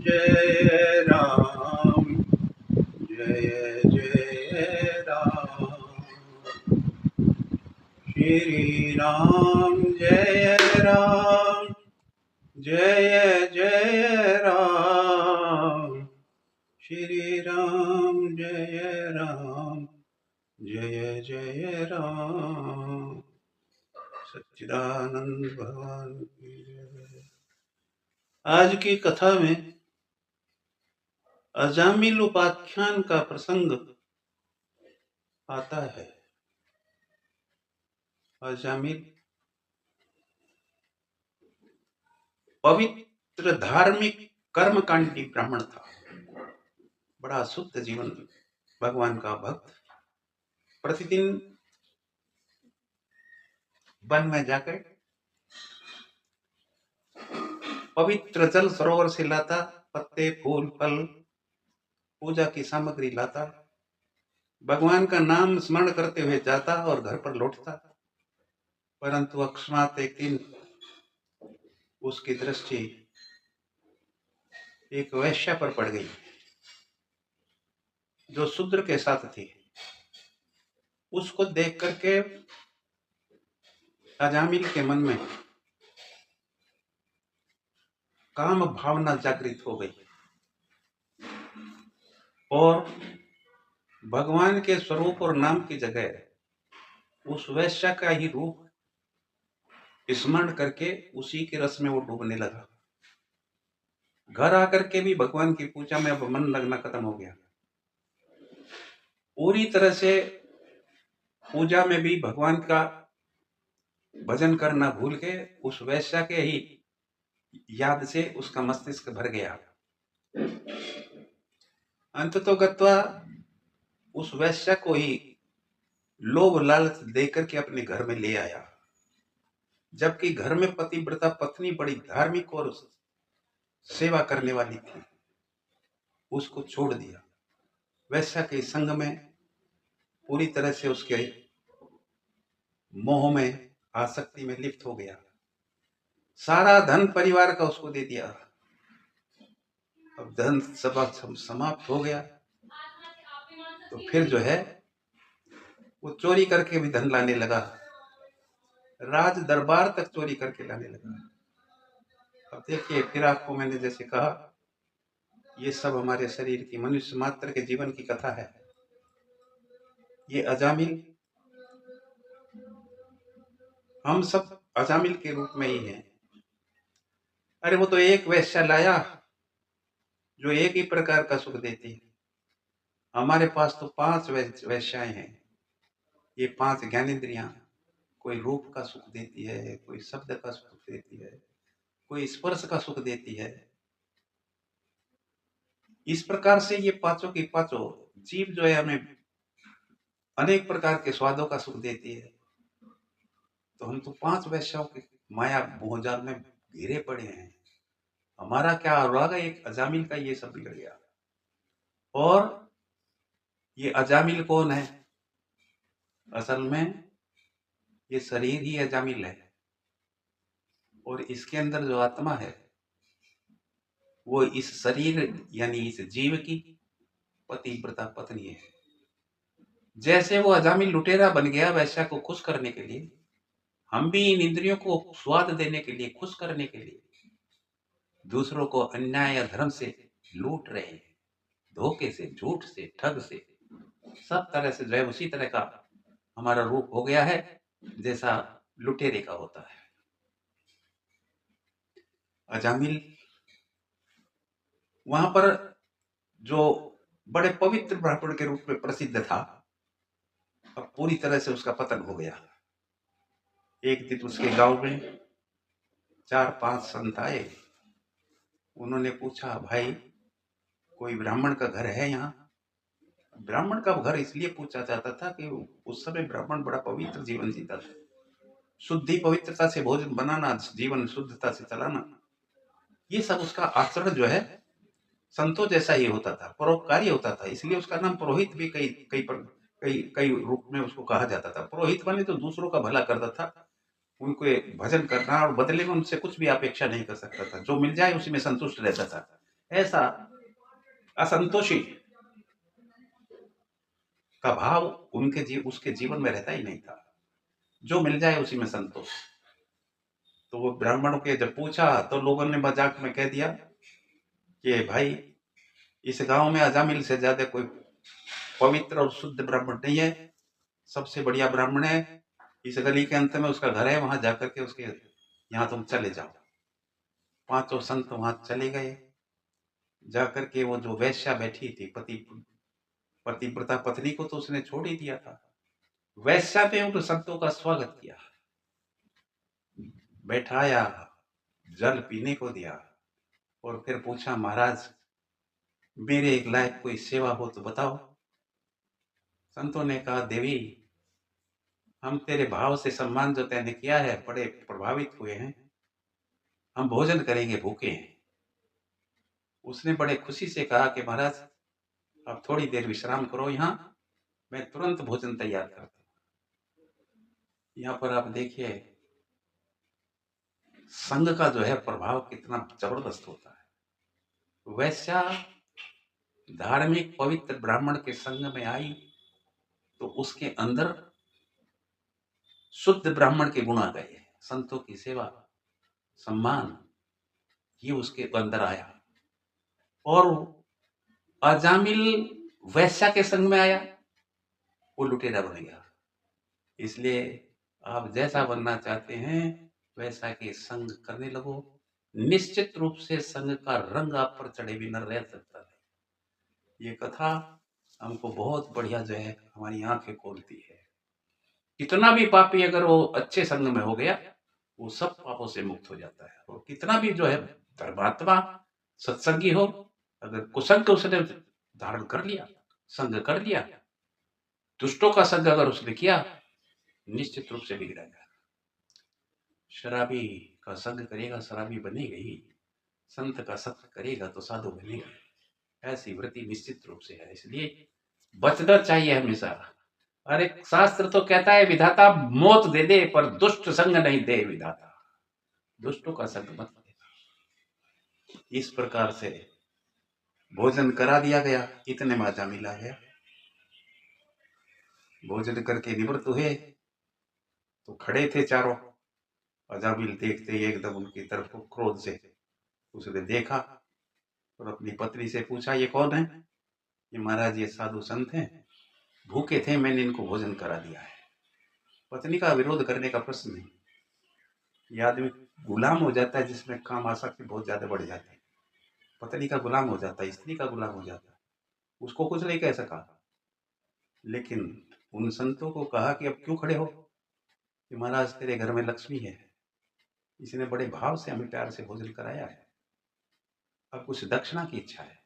जय राम जय जय राम श्री राम जय राम जय जय राम श्री राम जय राम जय जय राम सच्चिदानंद भगवान की जय। आज की कथा में अजामिल उपाख्यान का प्रसंग आता है। अजामिल पवित्र धार्मिक कर्मकांडी ब्राह्मण था। बड़ा शुद्ध जीवन, भगवान का भक्त। प्रतिदिन वन में जाकर पवित्र जल सरोवर से लाता, पत्ते फूल फल पूजा की सामग्री लाता, भगवान का नाम स्मरण करते हुए जाता और घर पर लौटता। परंतु अकस्मात एक दिन उसकी दृष्टि एक वैश्या पर पड़ गई जो शूद्र के साथ थी। उसको देख करके अजामिल के मन में काम भावना जागृत हो गई और भगवान के स्वरूप और नाम की जगह उस वैश्या का ही रूप स्मरण करके उसी के रस में वो डूबने लगा। घर आकर के भी भगवान की पूजा में अब मन लगना खत्म हो गया। पूरी तरह से पूजा में भी भगवान का भजन करना भूल के उस वैश्या के ही याद से उसका मस्तिष्क भर गया। अंततो गत्वा उस वैश्या को ही लोभ लालच देकर के अपने घर में ले आया, जबकि घर में पतिव्रता पत्नी बड़ी धार्मिक और सेवा करने वाली थी। उसको छोड़ दिया, वैश्या के संग में पूरी तरह से उसके मोह में आसक्ति में लिप्त हो गया। सारा धन परिवार का उसको दे दिया। अब धन सब समाप्त हो गया तो फिर जो है वो चोरी करके भी धन लाने लगा, राज दरबार तक चोरी करके लाने लगा। अब देखिए, फिर आपको मैंने जैसे कहा, ये सब हमारे शरीर की, मनुष्य मात्र के जीवन की कथा है। ये अजामिल, हम सब अजामिल के रूप में ही हैं। अरे वो तो एक वैश्या लाया जो एक ही प्रकार का सुख देती है। हमारे पास तो 5 वैश्याएं हैं। ये 5 ज्ञानेंद्रियां, कोई रूप का सुख देती है, कोई शब्द का सुख देती है, कोई स्पर्श का सुख देती है। इस प्रकार से ये पांचों की पांचों जीव जो है हमें अनेक प्रकार के स्वादों का सुख देती है। तो हम तो 5 वैश्याओं की माया मोहजाल में घिरे पड़े हैं। हमारा क्या होगा? एक अजामिल का ये सब बिगड़ गया। और ये अजामिल कौन है? असल में ये शरीर ही अजामिल है और इसके अंदर जो आत्मा है वो इस शरीर यानी इस जीव की पतिव्रता पत्नी है। जैसे वो अजामिल लुटेरा बन गया वैश्या को खुश करने के लिए, हम भी इन इंद्रियों को स्वाद देने के लिए, खुश करने के लिए दूसरों को अन्याय या धर्म से लूट रहे हैं। धोखे से, झूठ से, ठग से, सब तरह से जो है उसी तरह का हमारा रूप हो गया है जैसा लुटेरे का होता है। अजामिल वहां पर जो बड़े पवित्र ब्राह्मण के रूप में प्रसिद्ध था, अब पूरी तरह से उसका पतन हो गया। एक दिन उसके गांव में 4-5 संत आए। उन्होंने पूछा, भाई कोई ब्राह्मण का घर है यहाँ? ब्राह्मण का घर इसलिए पूछा जाता था कि उस समय ब्राह्मण बड़ा पवित्र जीवन जीता था। शुद्धि पवित्रता से भोजन बनाना, जीवन शुद्धता से चलाना, ये सब उसका आचरण जो है संतों जैसा ही होता था, परोपकारी होता था। इसलिए उसका नाम पुरोहित भी कई रूप में उसको कहा जाता था। पुरोहित माने तो दूसरों का भला करता था, उनको भजन करना और बदले में उनसे कुछ भी अपेक्षा नहीं कर सकता था। जो मिल जाए उसी में संतुष्ट रहता था। ऐसा असंतोषी का भाव उसके जीवन में रहता ही नहीं था। जो मिल जाए उसी में संतोष। तो वो ब्राह्मणों के जब पूछा तो लोगों ने मजाक में कह दिया कि भाई इस गांव में अजामिल से ज्यादा कोई पवित्र और शुद्ध ब्राह्मण नहीं है, सबसे बढ़िया ब्राह्मण है, इस गली के अंत में उसका घर है, वहां जाकर के उसके यहाँ तुम चले जाओ। पांचों संत वहां चले गए। जाकर के वो जो वैश्या बैठी थी, पतिव्रता पत्नी को तो उसने छोड़ ही दिया था, वैश्या ने उन संतों का स्वागत किया, बैठाया, जल पीने को दिया और फिर पूछा महाराज मेरे एक लायक कोई सेवा हो तो बताओ। संतों ने कहा देवी हम तेरे भाव से सम्मान जो तैने किया है बड़े प्रभावित हुए हैं, हम भोजन करेंगे, भूखे हैं। उसने बड़े खुशी से कहा कि महाराज आप थोड़ी देर विश्राम करो, यहाँ मैं तुरंत भोजन तैयार करता हूँ। यहाँ पर आप देखिए संघ का जो है प्रभाव कितना जबरदस्त होता है। वैश्या धार्मिक पवित्र ब्राह्मण के संग में आई तो उसके अंदर शुद्ध ब्राह्मण के गुण आ गए, संतों की सेवा सम्मान ये उसके अंदर आया। और अजामिल वैश्या के संग में आया, वो लुटेरा बन गया। इसलिए आप जैसा बनना चाहते हैं वैसा के संग करने लगो, निश्चित रूप से संग का रंग आप पर चढ़े भी न रह सकता है। ये कथा हमको बहुत बढ़िया जो है हमारी आंखें खोलती है। कितना भी पापी अगर वो अच्छे संग में हो गया वो सब पापों से मुक्त हो जाता है। और कितना भी जो है धर्मात्मा सत्संगी हो, अगर कुसंग उसने धारण कर लिया, संग कर लिया, दुष्टों का संग अगर उसने किया निश्चित रूप से बिगड़ेगा। शराबी का संग करेगा शराबी बनेगा ही, संत का संग करेगा तो साधु बनेगा। ऐसी वृत्ति निश्चित रूप से है, इसलिए बचना चाहिए हमेशा। अरे शास्त्र तो कहता है विधाता मौत दे दे पर दुष्ट संग नहीं दे विधाता, दुष्टों का संग मत दे। इस प्रकार से भोजन करा दिया गया, इतने में अजामिल आ गया। भोजन करके निवृत्त हुए तो खड़े थे चारों। अजामिल देखते ही एकदम उनकी तरफ क्रोध से उसने देखा और अपनी पत्नी से पूछा ये कौन है? ये महाराज ये साधु संत हैं, भूखे थे मैंने इनको भोजन करा दिया है। पत्नी का विरोध करने का प्रश्न नहीं। ये आदमी गुलाम हो जाता है जिसमें काम आसक्ति बहुत ज्यादा बढ़ जाती है, पत्नी का गुलाम हो जाता है, स्त्री का गुलाम हो जाता है, उसको कुछ नहीं कह सका। लेकिन उन संतों को कहा कि अब क्यों खड़े हो, कि महाराज तेरे घर में लक्ष्मी है, इसने बड़े भाव से हमें प्यार से भोजन कराया है, अब कुछ दक्षिणा की इच्छा है,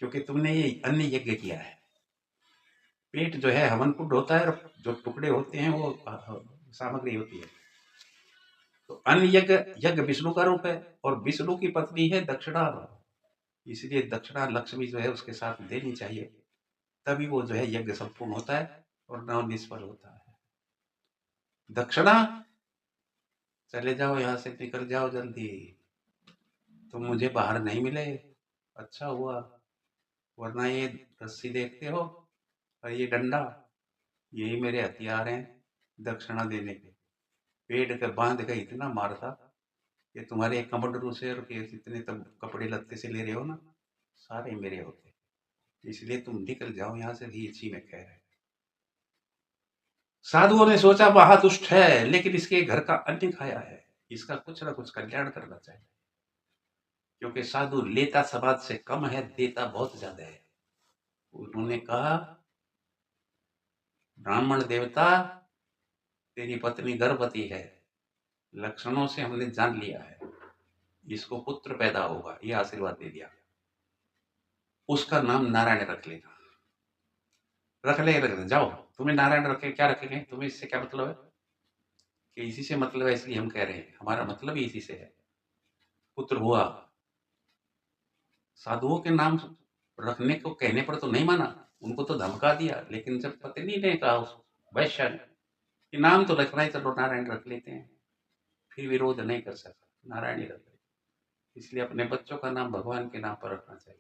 क्योंकि तुमने ये अन्य यज्ञ किया है। पेट जो है हवन कुंड होता है और जो टुकड़े होते हैं वो सामग्री होती है। तो अन्य यज्ञ विष्णु का रूप है और विष्णु की पत्नी है दक्षिणा, इसलिए दक्षिणा लक्ष्मी जो है उसके साथ देनी चाहिए, तभी वो जो है यज्ञ संपूर्ण होता है और न निष्फल होता है। दक्षिणा चले जाओ यहाँ से, निकल जाओ जल्दी, तुम मुझे बाहर नहीं मिले अच्छा हुआ, वरना ये रस्सी देखते हो और ये डंडा यही मेरे हथियार हैं दक्षिणा देने के। पेट के बांध के इतना मारता कि तुम्हारे कमंडलू से और जितने तब कपड़े लत्ते से ले रहे हो ना सारे मेरे होते, इसलिए तुम निकल जाओ यहाँ से, भी इसी में कह रहे। साधुओं ने सोचा वहां दुष्ट है लेकिन इसके घर का अन्न खाया है, इसका कुछ ना कुछ कल्याण करना चाहिए, क्योंकि साधु लेता समाज से कम है, देता बहुत ज्यादा है। उन्होंने कहा ब्राह्मण देवता तेरी पत्नी गर्भवती है, लक्षणों से हमने जान लिया है, इसको पुत्र पैदा होगा, ये आशीर्वाद दे दिया, उसका नाम नारायण रख लेना। रख ले जाओ, तुम्हें नारायण रखे क्या रखेंगे, तुम्हें इससे क्या मतलब है? कि इसी से मतलब है, इसलिए हम कह रहे हैं हमारा मतलब ही इसी से है। पुत्र हुआ। साधुओं के नाम रखने को कहने पर तो नहीं माना, उनको तो धमका दिया, लेकिन जब पत्नी ने कहा उस वैश्य ने कि नाम तो रखना ही, चलो नारायण रख लेते हैं, फिर विरोध नहीं कर सका, नारायण ही रख लेते। इसलिए अपने बच्चों का नाम भगवान के नाम पर रखना चाहिए।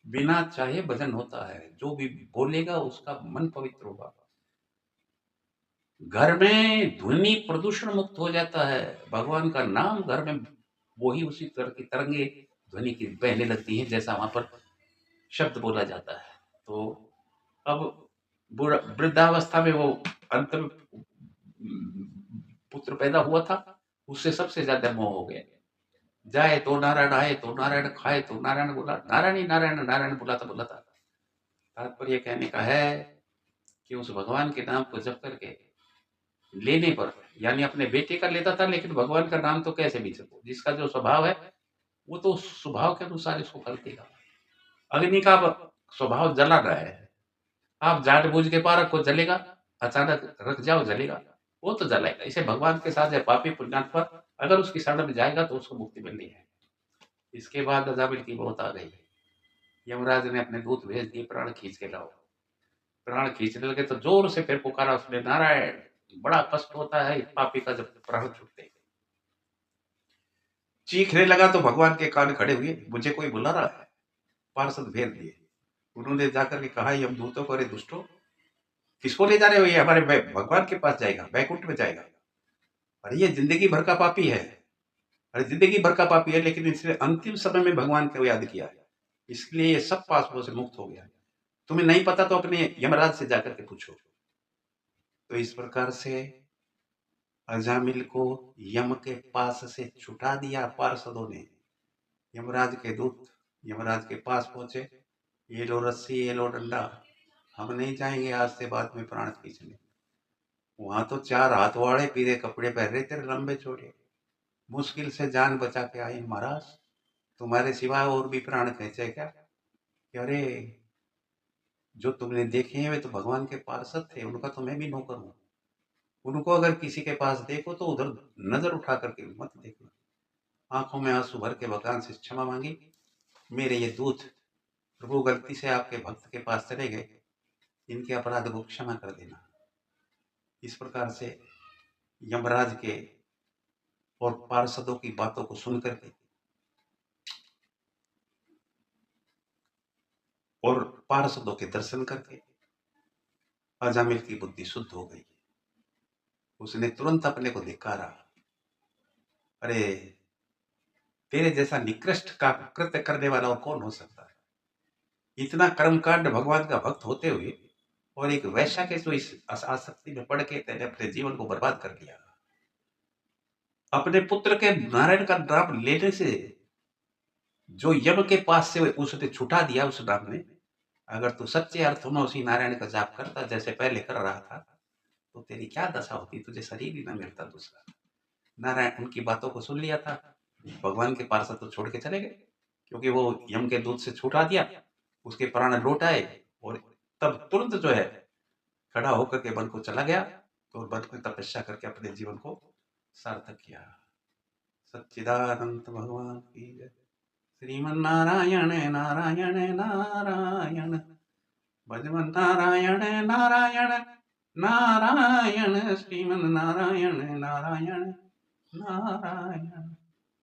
बिना चाहे भजन होता है, जो भी बोलेगा उसका मन पवित्र होगा। घर में ध्वनि प्रदूषण मुक्त हो जाता है, भगवान का नाम घर में वही उसी तरह की तरंगे ध्वनि की बहने लगती हैं जैसा वहां पर शब्द बोला जाता है। तो अब वृद्धावस्था में वो अंतिम पुत्र पैदा हुआ था, उससे सबसे ज्यादा मोह हो गया। जाए तो नारायण, आए तो नारायण, खाए तो नारायण, बोला नारायण ही नारायण, नारायण बुलाता। तात्पर्य कहने का है कि उस भगवान के नाम को जप करके लेने पर, यानी अपने बेटे का लेता था, लेकिन भगवान का नाम तो कैसे भी जपो, जिसका जो स्वभाव है वो तो स्वभाव के अनुसार इसको कर देगा। अग्नि का स्वभाव जला रहा है, आप जानबूझ के पारक को जलेगा, अचानक रख जाओ जलेगा, वो तो जलाएगा। इसे भगवान के साथ है पापी पुण्यात्मा, अगर उसकी शरण में जाएगा तो उसको मुक्ति मिलनी है। इसके बाद अजामिल की मौत आ गई। यमराज ने अपने दूत भेज दिए, प्राण खींच के लाओ। प्राण खींचने लगे तो जोर से फिर पुकारा उसने, नारायण। बड़ा कष्ट होता है पापी का जब प्राण छूटते हैं। चीखने लगा तो भगवान के कान खड़े हुए, मुझे कोई बुला रहा है। पार्षद भेज दिए। उन्होंने जाकर के कहा, यमदूतों को, अरे दुष्टों, किसको ले जा रहे हो? ये हमारे भगवान के पास जाएगा, बैकुंठ में जाएगा। अरे ये जिंदगी भर का पापी है, अरे जिंदगी भर का पापी है, लेकिन इसने अंतिम समय में भगवान को याद किया, इसलिए ये सब पापों से मुक्त हो गया। तुम्हें नहीं पता तो अपने यमराज से जाकर के पूछो। तो इस प्रकार से अजामिल को यम के पास से छुटा दिया पार्षदों ने। यमराज के दूत यमराज के पास पहुंचे, ये लो रस्सी, ये लो डंडा, हम नहीं जाएंगे आज से बाद में प्राण खींचने। वहां तो 4 हाथ वाले पीले कपड़े पहन रहे थे, लंबे चौड़े, मुश्किल से जान बचा के आई। महाराज, तुम्हारे सिवा और भी प्राण खींचे क्या? अरे, जो तुमने देखे हैं वे तो भगवान के पार्षद थे, उनका तो मैं भी नौकर हूं। उनको अगर किसी के पास देखो तो उधर नजर उठा करके मत देखना। आंखों में आंसू भर के भगवान से क्षमा मांगी, मेरे ये दूत प्रभु गलती से आपके भक्त के पास चले गए, इनके अपराध को क्षमा कर देना। इस प्रकार से यमराज के और पार्षदों की बातों को सुनकर के और पार्षदों के दर्शन करके अजामिल की बुद्धि शुद्ध हो गई। उसने तुरंत अपने को धिक्कारा। अरे, तेरे जैसा निकृष्ट का कृत्य करने वाला और कौन हो सकता है? इतना कर्मकांड भगवान का भक्त होते हुए और एक वैश्या के जो इस आसक्ति में पड़ के तेने अपने जीवन को बर्बाद कर दिया। अपने पुत्र के नारायण का नाम लेने से जो यम के पास से उसने छुटा दिया, उस नाम ने, अगर तू सच्चे अर्थों में उसी नारायण का जाप करता जैसे पहले कर रहा था, तो तेरी क्या दशा होती, तुझे शरीर ही न मिलता दूसरा। नारायण उनकी बातों को सुन लिया था, भगवान के पार्षद तो छोड़ के चले गए, क्योंकि वो यम के दूत से छुटा दिया, उसके प्राण लौट आए और तब तुरंत जो है खड़ा होकर के वन को चला गया, तो वन में तपस्या करके अपने जीवन को सार्थक किया। सच्चिदानंद भगवान की जय। श्रीमन नारायण नारायण नारायण, भजमन नारायण नारायण नारायण, श्रीमन नारायण नारायण नारायण।